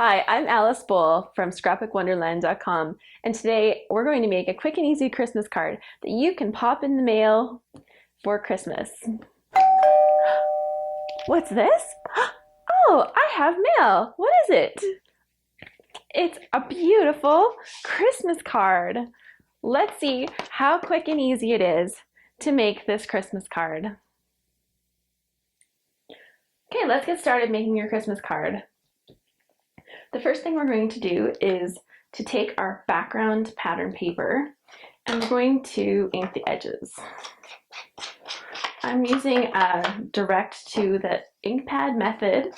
Hi, I'm Alice Bull from scrapbookwonderland.com, and today we're going to make a quick and easy Christmas card that you can pop in the mail for Christmas. What's this? Oh, I have mail. What is it? It's a beautiful Christmas card. Let's see how quick and easy it is to make this Christmas card. Okay, let's get started making your Christmas card. The first thing we're going to do is to take our background pattern paper and we're going to ink the edges. I'm using a direct to the ink pad method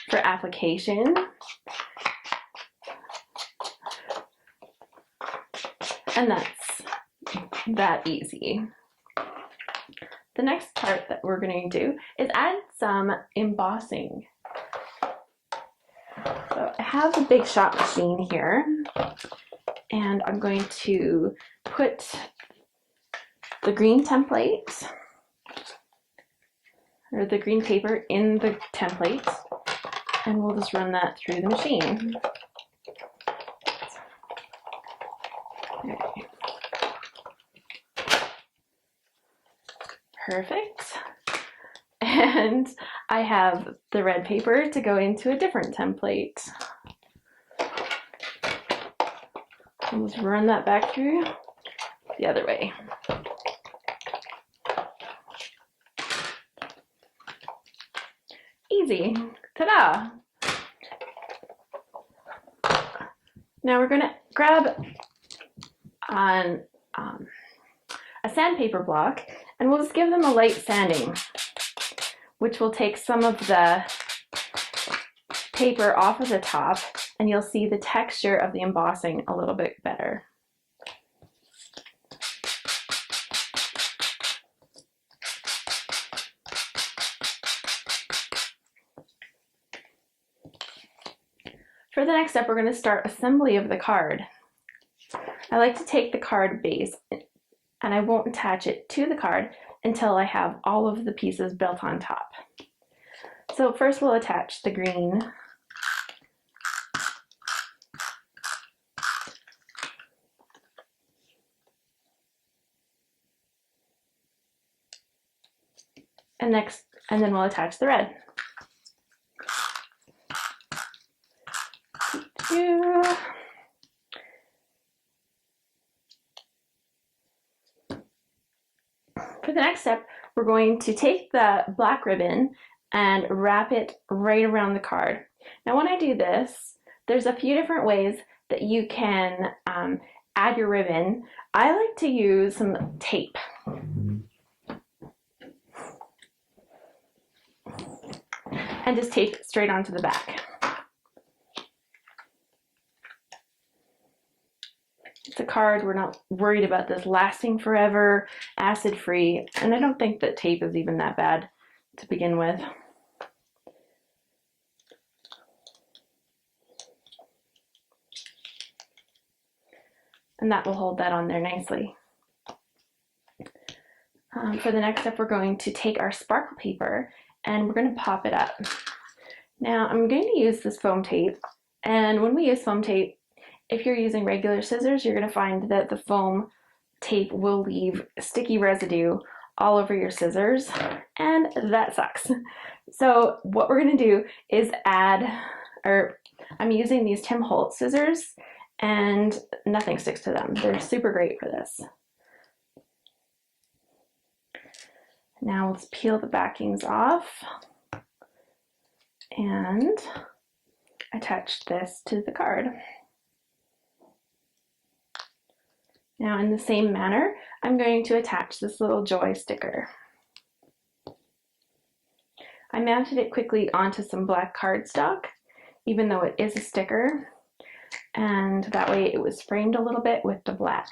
for application. And that's that easy. The next part that we're going to do is add some embossing. So I have the Big Shot machine here, and I'm going to put the green template, or the green paper in the template, and we'll just run that through the machine. Okay. Perfect. And I have the red paper to go into a different template. I'll just run that back through the other way. Easy. Ta-da! Now we're going to grab on a sandpaper block and we'll just give them a light sanding, which will take some of the paper off of the top and you'll see the texture of the embossing a little bit better. For the next step, we're going to start assembly of the card. I like to take the card base and I won't attach it to the card until I have all of the pieces built on top. So first we'll attach the green. And then we'll attach the red. For the next step, we're going to take the black ribbon and wrap it right around the card. Now when I do this, there's a few different ways that you can add your ribbon. I like to use some tape. And just tape it straight onto the back. It's a card, we're not worried about this lasting forever, acid free, and I don't think that tape is even that bad to begin with. And that will hold that on there nicely. For the next step, we're going to take our sparkle paper and we're going to pop it up. Now I'm going to use this foam tape, and when we use foam tape, if you're using regular scissors, you're going to find that the foam tape will leave sticky residue all over your scissors, and that sucks. So what we're going to do is I'm using these Tim Holtz scissors, and nothing sticks to them. They're super great for this. Now let's peel the backings off and attach this to the card. Now in the same manner, I'm going to attach this little joy sticker. I mounted it quickly onto some black cardstock, even though it is a sticker, and that way it was framed a little bit with the black.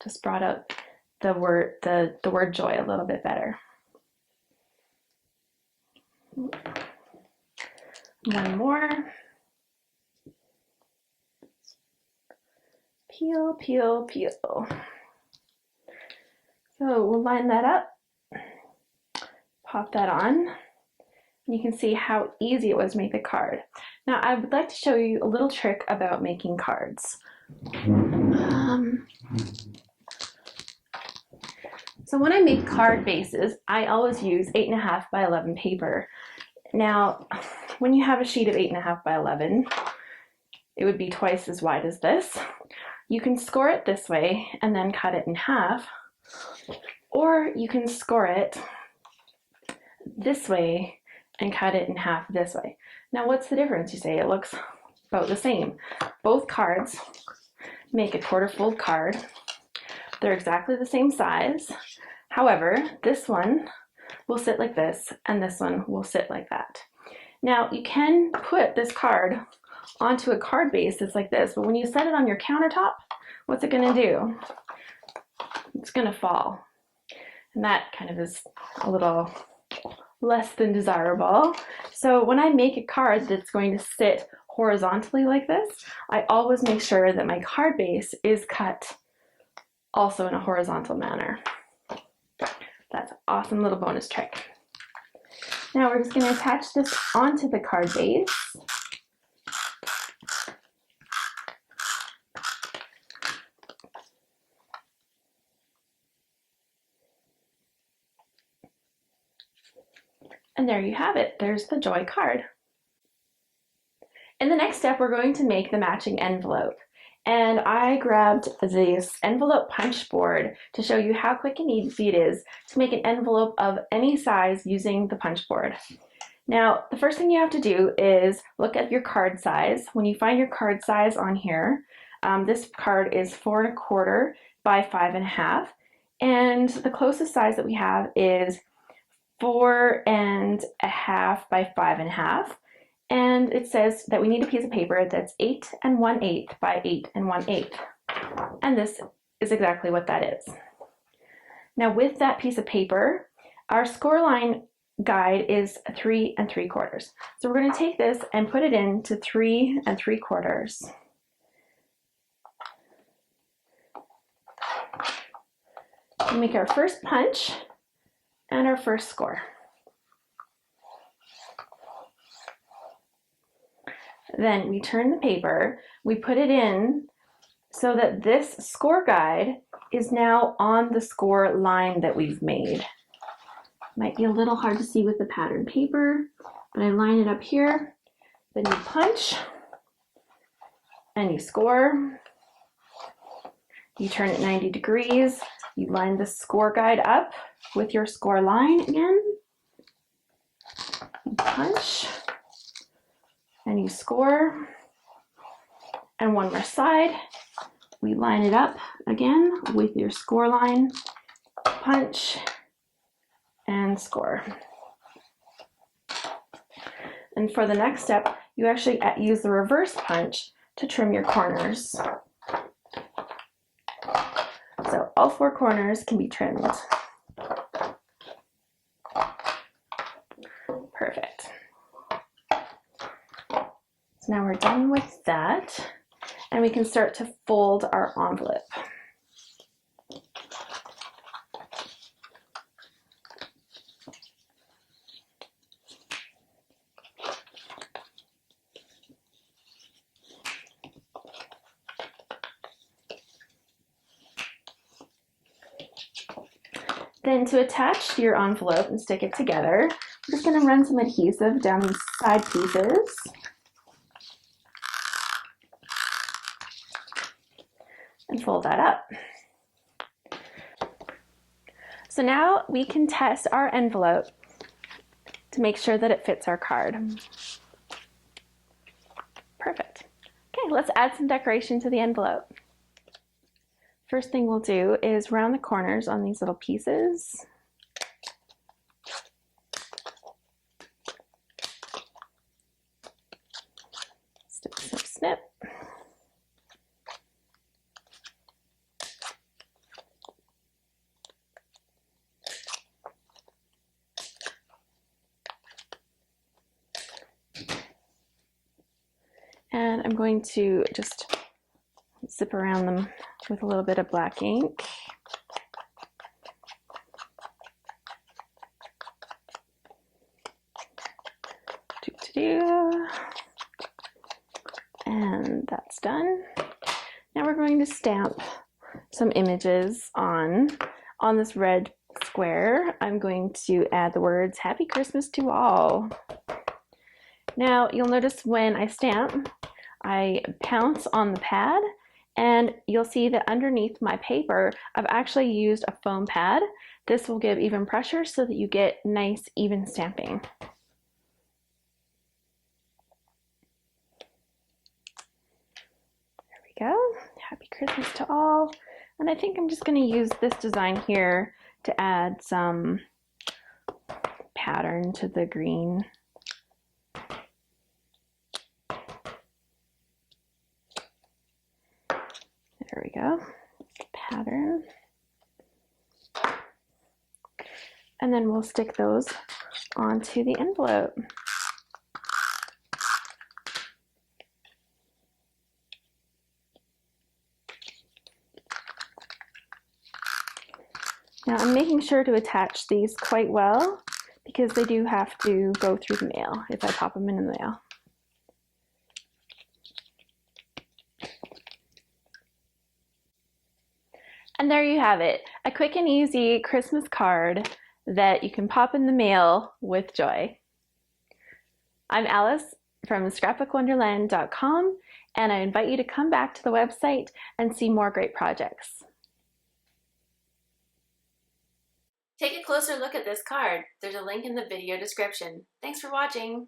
Just brought out the word joy a little bit better. One more. Peel, peel, peel. So we'll line that up, pop that on. You can see how easy it was to make the card. Now I would like to show you a little trick about making cards. So when I make card bases, I always use 8.5 by 11 paper. Now, when you have a sheet of 8.5 by 11, it would be twice as wide as this. You can score it this way and then cut it in half, or you can score it this way and cut it in half this way. Now, what's the difference? You say it looks about the same. Both cards make a 1/4 fold card. They're exactly the same size. However, this one will sit like this and this one will sit like that. Now, you can put this card onto a card base that's like this, but when you set it on your countertop, what's it going to do? It's going to fall. And that kind of is a little less than desirable. So when I make a card that's going to sit horizontally like this, I always make sure that my card base is cut also in a horizontal manner. That's an awesome little bonus trick. Now we're just going to attach this onto the card base. And there you have it. There's the Joy card. In the next step, we're going to make the matching envelope. And I grabbed this envelope punch board to show you how quick and easy it is to make an envelope of any size using the punch board. Now, the first thing you have to do is look at your card size. When you find your card size on here, this card is 4 1/4 by 5 1/2. And the closest size that we have is 4 1/2 by 5 1/2. And it says that we need a piece of paper that's 8 1/8 by 8 1/8. And this is exactly what that is. Now with that piece of paper, our score line guide is 3 3/4. So we're going to take this and put it into 3 3/4. We make our first punch and our first score. Then we turn the paper, we put it in so that this score guide is now on the score line that we've made. Might be a little hard to see with the pattern paper, but I line it up here. Then you punch and you score. You turn it 90 degrees. You line the score guide up with your score line again. You punch and you score. And one more side. We line it up again with your score line, punch, and score. And for the next step, you actually use the reverse punch to trim your corners. So all 4 corners can be trimmed. Perfect. So now we're done with that, and we can start to fold our envelope. Then to attach your envelope and stick it together, we're just going to run some adhesive down these side pieces. And fold that up. So now we can test our envelope to make sure that it fits our card. Perfect. Okay, let's add some decoration to the envelope. First thing we'll do is round the corners on these little pieces. Snip, snip, snip. And I'm going to just zip around them with a little bit of black ink. Do. That's done. Now we're going to stamp some images on this red square. I'm going to add the words Happy Christmas to all. Now you'll notice when I stamp, I pounce on the pad, and you'll see that underneath my paper I've actually used a foam pad. This will give even pressure so that you get nice even stamping. There we go. Happy Christmas to all. And I think I'm just going to use this design here to add some pattern to the green. There we go. Pattern. And then we'll stick those onto the envelope. Now I'm making sure to attach these quite well because they do have to go through the mail if I pop them in the mail. And there you have it, a quick and easy Christmas card that you can pop in the mail with joy. I'm Alice from scrapbookwonderland.com, and I invite you to come back to the website and see more great projects. Take a closer look at this card. There's a link in the video description. Thanks for watching.